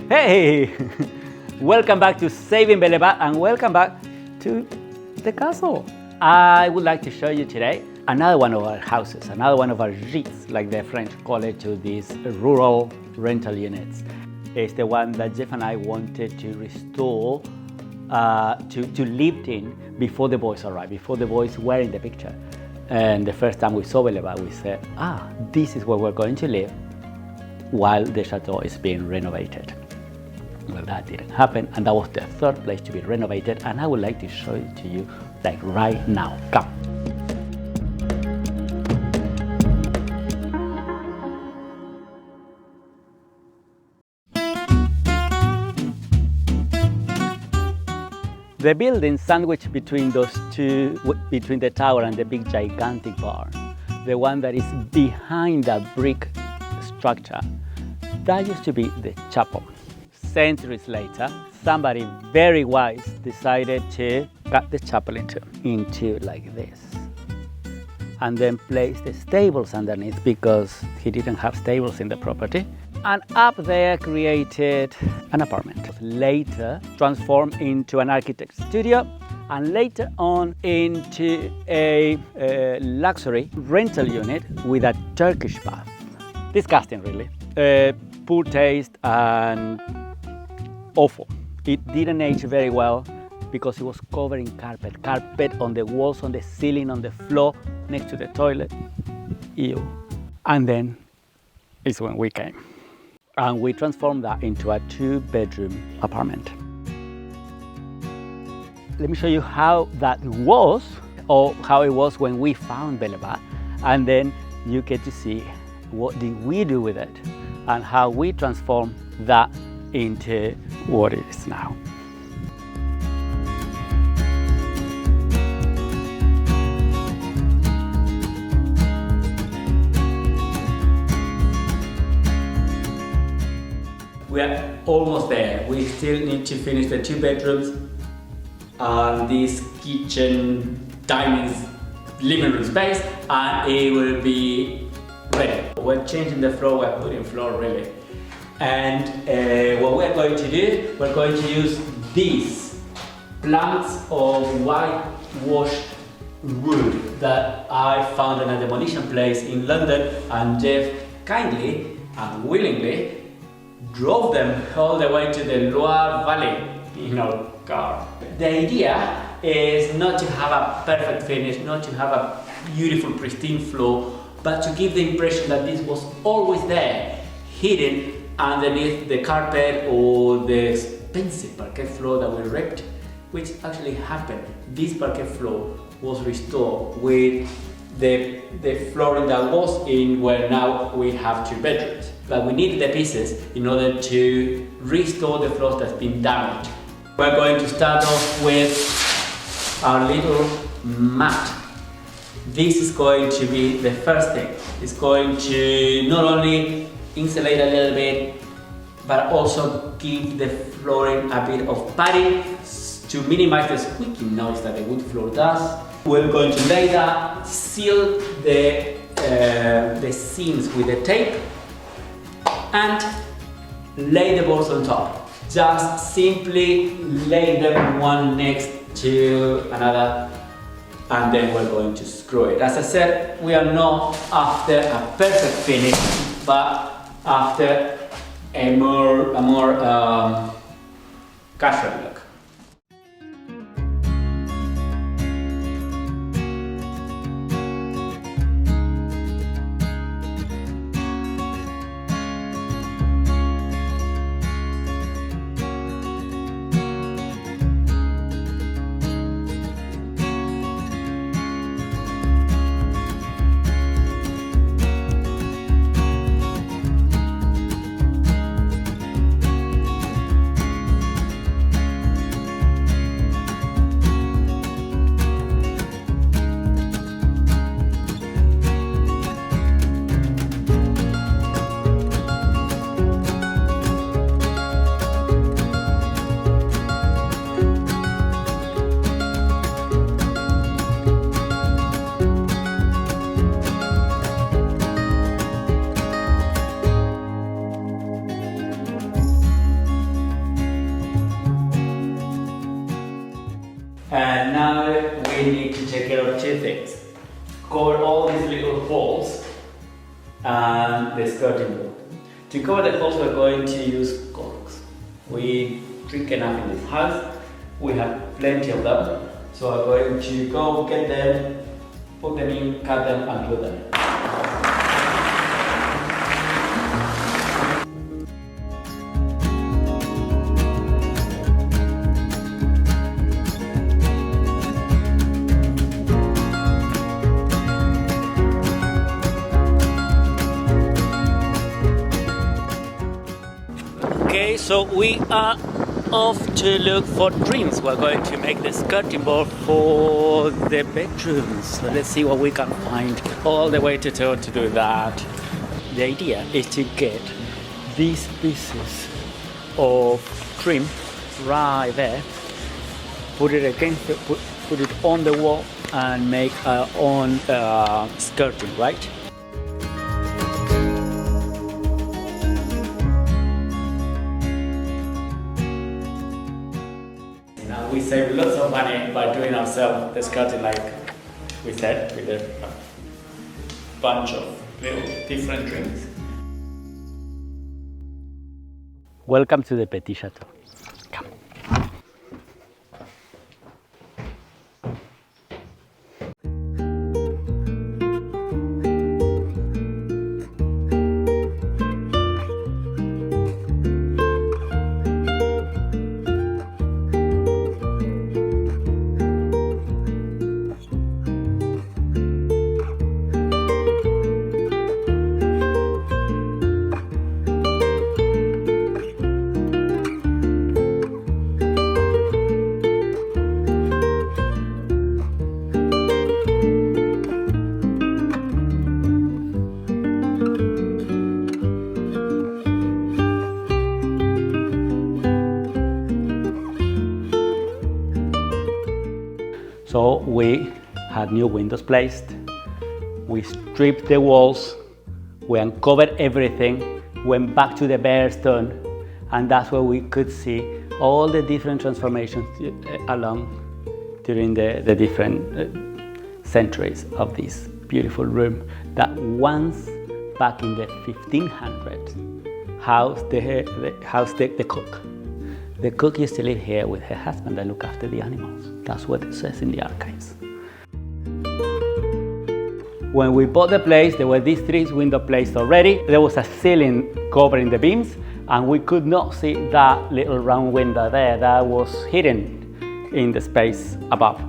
Hey! Welcome back to Saving Belebat and welcome back to the castle. I would like to show you today another one of our houses, another one of our gîtes, like the French call it, to these rural rental units. It's the one that Jeff and I wanted to restore, to live in before the boys arrived, before the boys were in the picture. And the first time we saw Belebat, we said, this is where we're going to live while the chateau is being renovated. Well, that didn't happen, and that was the third place to be renovated, and I would like to show it to you like right now. Come. The building sandwiched between those two, between the tower and the big gigantic barn, the one that is behind that brick structure, that used to be the chapel. Centuries later, somebody very wise decided to cut the chapel into like this, and then place the stables underneath because he didn't have stables in the property. And up there created an apartment, later transformed into an architect's studio, and later on into a luxury rental unit with a Turkish bath. Disgusting, really. Poor taste and awful. It didn't age very well because it was covered in carpet on the walls, on the ceiling, on the floor, next to the toilet. Ew. And then is when we came. And we transformed that into a 2-bedroom apartment. Let me show you how that was, or how it was when we found Belebat, and then you get to see what did we do with it and how we transformed that into what it is now. We are almost there. We still need to finish the 2 bedrooms and this kitchen, dining, living room space, and it will be ready. We're changing the floor, we're putting floor really. And what we're going to do, we're going to use these planks of whitewashed wood that I found in a demolition place in London, and Jeff kindly and willingly drove them all the way to the Loire Valley in our car. The idea is not to have a perfect finish, not to have a beautiful pristine floor, but to give the impression that this was always there, hidden underneath the carpet or the expensive parquet floor that we ripped, which actually happened. This parquet floor was restored with the flooring that was in where now we have 2 bedrooms. But we needed the pieces in order to restore the floors that's been damaged. We're going to start off with our little mat. This is going to be the first thing. It's going to not only insulate a little bit, but also give the flooring a bit of padding to minimize the squeaking noise that the wood floor does. We're going to lay that, seal the seams with the tape, and lay the boards on top. Just simply lay them one next to another, and then we're going to screw it. As I said, we are not after a perfect finish, but after a more casual look. are two things. Cover all these little holes and the skirting board. To cover the holes, we're going to use corks. We drink enough in this house. We have plenty of them. So I'm going to go get them, put them in, cut them and glue them. Okay, so we are off to look for trims. We're going to make the skirting board for the bedrooms. So let's see what we can find all the way to town to do that. The idea is to get these pieces of trim right there, put it against the, put it on the wall and make our own skirting, right? We save lots of money by doing ourselves the skirting, like we said, with a bunch of little different trims. Welcome to the Petit Château. Come. So we had new windows placed, we stripped the walls, we uncovered everything, went back to the bare stone, and that's where we could see all the different transformations along during the different centuries of this beautiful room that once back in the 1500s housed the cook. The cook used to live here with her husband and look after the animals. That's what it says in the archives. When we bought the place, there were these three windows placed already. There was a ceiling covering the beams, and we could not see that little round window there that was hidden in the space above.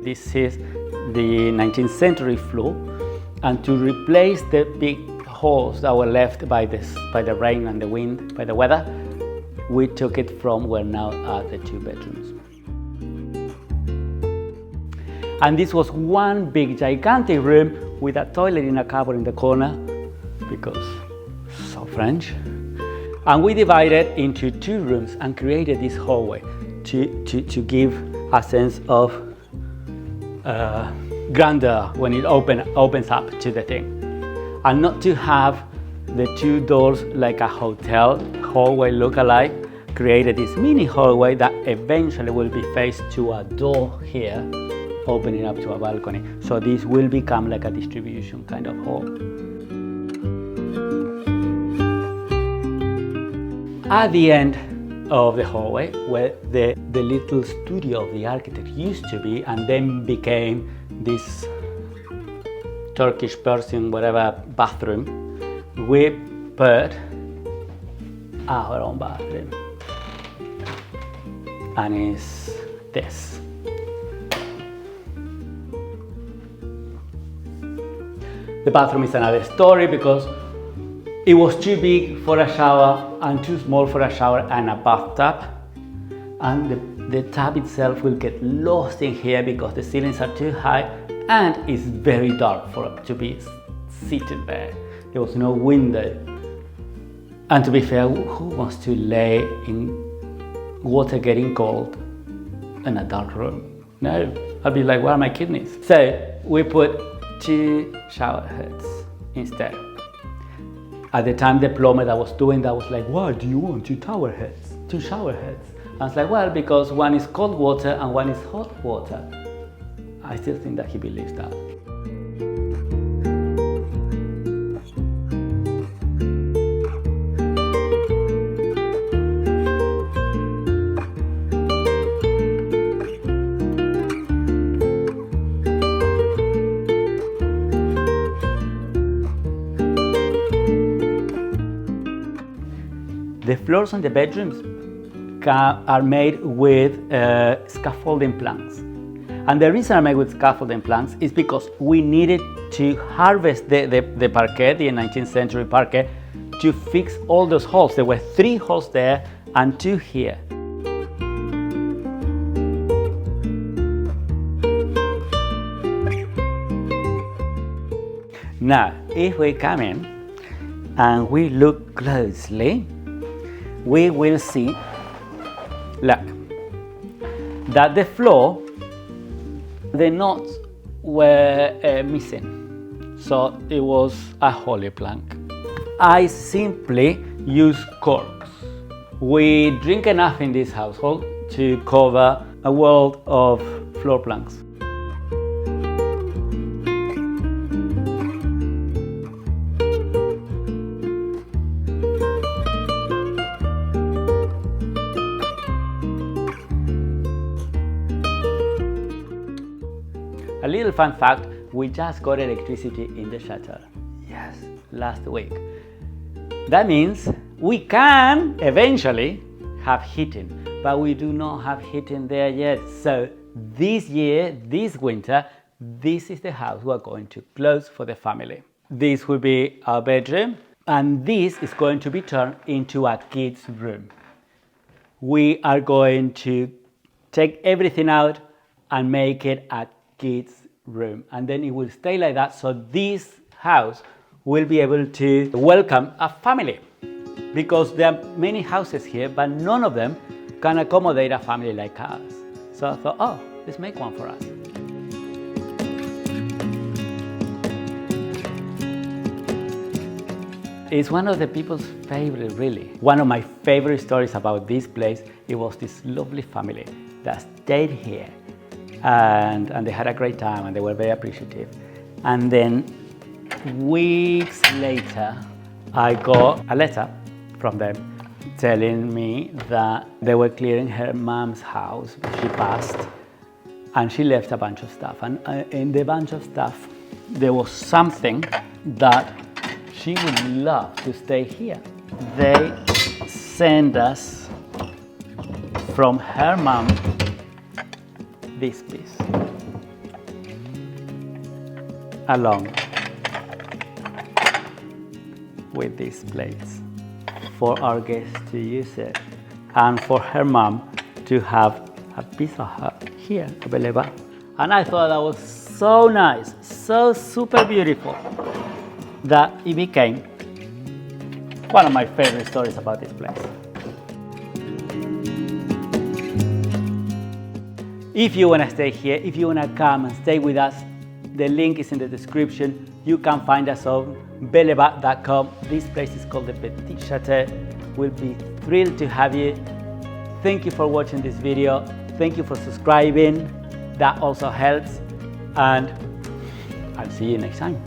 This is the 19th century floor, and to replace the big holes that were left by the rain and the wind, by the weather, we took it from where now are the two bedrooms. And this was one big gigantic room with a toilet in a cupboard in the corner, because so French. And we divided into two rooms and created this hallway to give a sense of grandeur when it opens up to the thing. And not to have the two doors like a hotel hallway look alike, created this mini hallway that eventually will be faced to a door here, opening up to a balcony. So this will become like a distribution kind of hall. At the end of the hallway, where the little studio of the architect used to be and then became this Turkish, Persian, whatever bathroom, we put our own bathroom. And it's this. The bathroom is another story because it was too big for a shower and too small for a shower and a bathtub. And the tub itself will get lost in here because the ceilings are too high and it's very dark for it to be seated there. There was no window. And to be fair, who wants to lay in water getting cold in a dark room? No, I'd be like, where are my kidneys? So we put two shower heads instead. At the time, the plumber that was doing that was like, why do you want two shower heads? I was like, well, because one is cold water and one is hot water. I still think that he believes that. The floors on the bedrooms are made with scaffolding planks. And the reason I made with scaffolding planks is because we needed to harvest the parquet, the 19th century parquet, to fix all those holes. There were 3 holes there and 2 here. Now, if we come in and we look closely, we will see, look, that the floor, the knots were missing, so it was a holly plank. I simply use corks. We drink enough in this household to cover a world of floor planks. A little fun fact, we just got electricity in the chateau. Yes, last week. That means we can eventually have heating, but we do not have heating there yet. So this year, this winter, this is the house we're going to close for the family. This will be our bedroom, and this is going to be turned into a kids' room. We are going to take everything out and make it a kids' room, and then it will stay like that, so this house will be able to welcome a family, because there are many houses here, but none of them can accommodate a family like ours. So I thought, oh, let's make one for us. It's one of the people's favorite, really. One of my favorite stories about this place, it was this lovely family that stayed here. And they had a great time and they were very appreciative. And then weeks later, I got a letter from them telling me that they were clearing her mom's house. She passed and she left a bunch of stuff. And in the bunch of stuff, there was something that she would love to stay here. They sent us from her mom this piece, along with these plates, for our guests to use it, and for her mom to have a piece of her here, a Belebat. And I thought that was so nice, so super beautiful, that it became one of my favorite stories about this place. If you want to stay here, if you want to come and stay with us, the link is in the description. You can find us on belebat.com. This place is called the Petit Château. We'll be thrilled to have you. Thank you for watching this video. Thank you for subscribing. That also helps. And I'll see you next time.